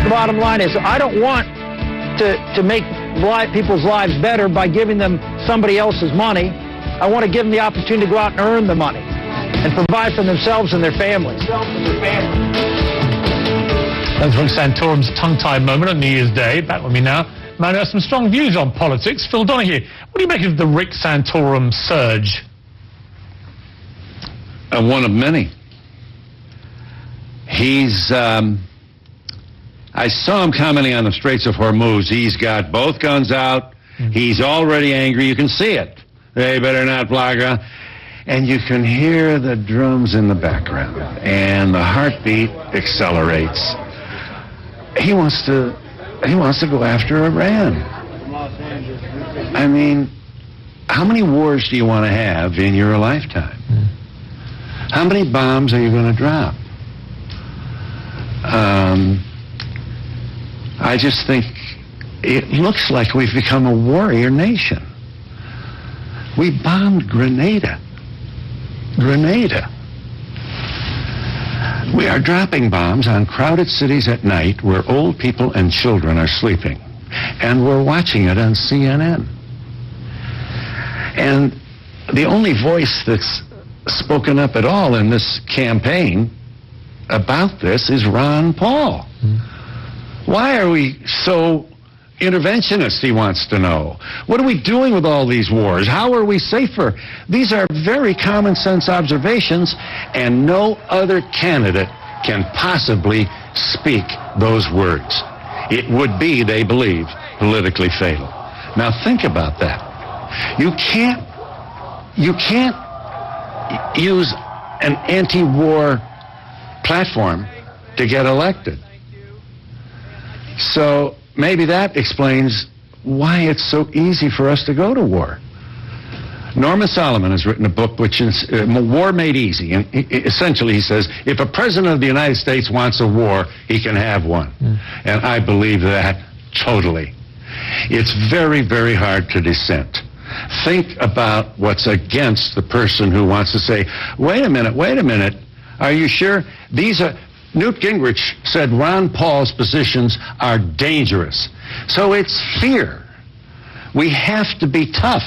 The bottom line is I don't want to make people's lives better by giving them somebody else's money. I want to give them the opportunity to go out and earn the money and provide for themselves and their families. That's Rick Santorum's tongue-tied moment on New Year's Day. Back with me now. Man who has some strong views on politics, Phil Donahue. What do you make of the Rick Santorum surge? One of many. He's, I saw him commenting on the Straits of Hormuz. He's got both guns out. He's already angry. You can see it. They better not block around. And you can hear the drums in the background. And the heartbeat accelerates. He wants to go after Iran. I mean, how many wars do you want to have in your lifetime? How many bombs are you going to drop? I just think it looks like we've become a warrior nation. We bombed Grenada. We are dropping bombs on crowded cities at night where old people and children are sleeping. And we're watching it on CNN. And the only voice that's spoken up at all in this campaign about this is Ron Paul. Why are we so interventionist, he wants to know? What are we doing with all these wars? How are we safer? These are very common sense observations, and no other candidate can possibly speak those words. It would be, they believe, politically fatal. Now think about that. You can't use an anti-war platform to get elected. So maybe that explains why it's so easy for us to go to war. Norman Solomon has written a book which is War Made Easy. And essentially he says, if a president of the United States wants a war, he can have one. And I believe that totally. It's very, very hard to dissent. Think about what's against the person who wants to say, wait a minute, are you sure? Newt Gingrich said Ron Paul's positions are dangerous. So it's fear. We have to be tough.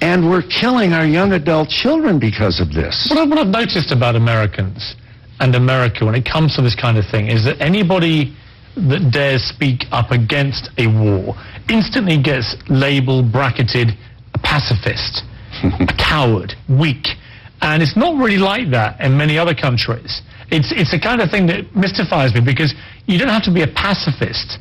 And we're killing our young adult children because of this. What I've noticed about Americans and America when it comes to this kind of thing is that anybody that dares speak up against a war instantly gets labeled, bracketed, a pacifist, a coward, weak. And it's not really like that in many other countries. It's the kind of thing that mystifies me, because you don't have to be a pacifist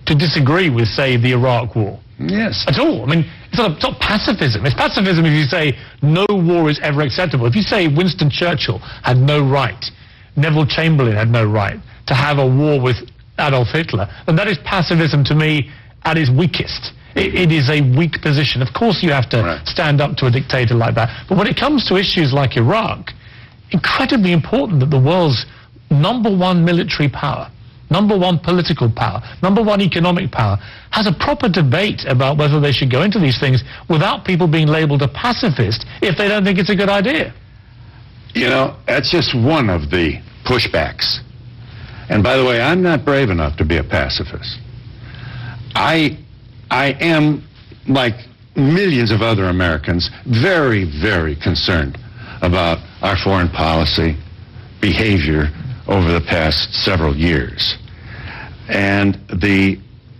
to disagree with, say, the Iraq War. Yes. At all. I mean, it's not pacifism. It's pacifism if you say no war is ever acceptable. If you say Winston Churchill had no right, Neville Chamberlain had no right to have a war with Adolf Hitler, then that is pacifism to me at its weakest. It is a weak position. Of course you have to stand up to a dictator like that. But when it comes to issues like Iraq, incredibly important that the world's #1 military power, #1 political power, #1 economic power has a proper debate about whether they should go into these things without people being labeled a pacifist if they don't think it's a good idea. You know, that's just one of the pushbacks. And by the way, I'm not brave enough to be a pacifist. I am, like millions of other Americans, very, very concerned about our foreign policy behavior over the past several years. And the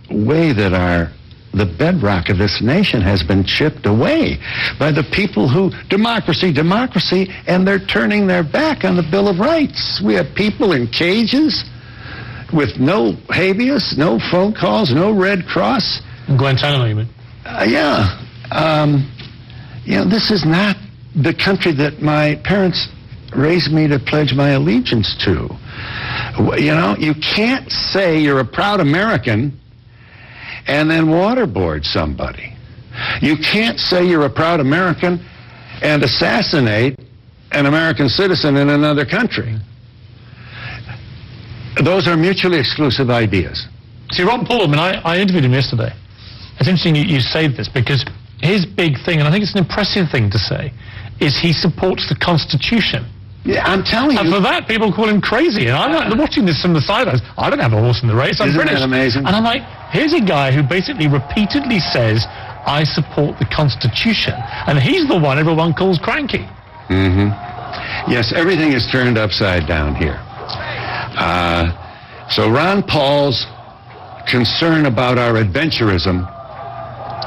way that the bedrock of this nation has been chipped away by the people who, democracy, and they're turning their back on the Bill of Rights. We have people in cages with no habeas, no phone calls, no Red Cross. Guantanamo, you mean? This is not the country that my parents raised me to pledge my allegiance to. You can't say you're a proud American and then waterboard somebody. You can't say you're a proud American and assassinate an American citizen in another country. Those are mutually exclusive ideas. See, Ron Paul, I interviewed him yesterday. It's interesting you say this, because his big thing, and I think it's an impressive thing to say, is he supports the Constitution. Yeah, I'm telling And you. for that, people call him crazy. And I'm like, watching this from the sidelines. I don't have a horse in the race. I'm Isn't British. that amazing? And I'm like, here's a guy who basically repeatedly says, I support the Constitution. And he's the one everyone calls cranky. Mm-hmm. Yes, everything is turned upside down here. So Ron Paul's concern about our adventurism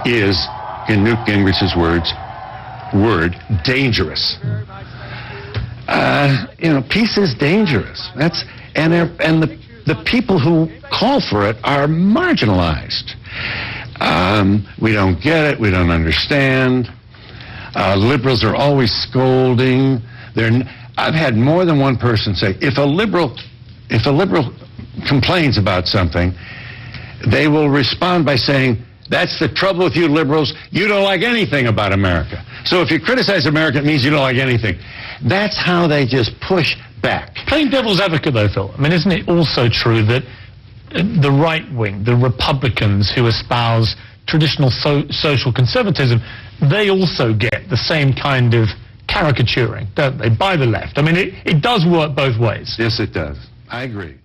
is, in Newt Gingrich's word, dangerous. Peace is dangerous. And the people who call for it are marginalized. We don't get it. We don't understand. Liberals are always scolding. I've had more than one person say, if a liberal complains about something, they will respond by saying, that's the trouble with you liberals. You don't like anything about America. So if you criticize America, it means you don't like anything. That's how they just push back. Playing devil's advocate, though, Phil, I mean, isn't it also true that the right wing, the Republicans who espouse traditional social conservatism, they also get the same kind of caricaturing, don't they, by the left? I mean, it does work both ways. Yes, it does. I agree.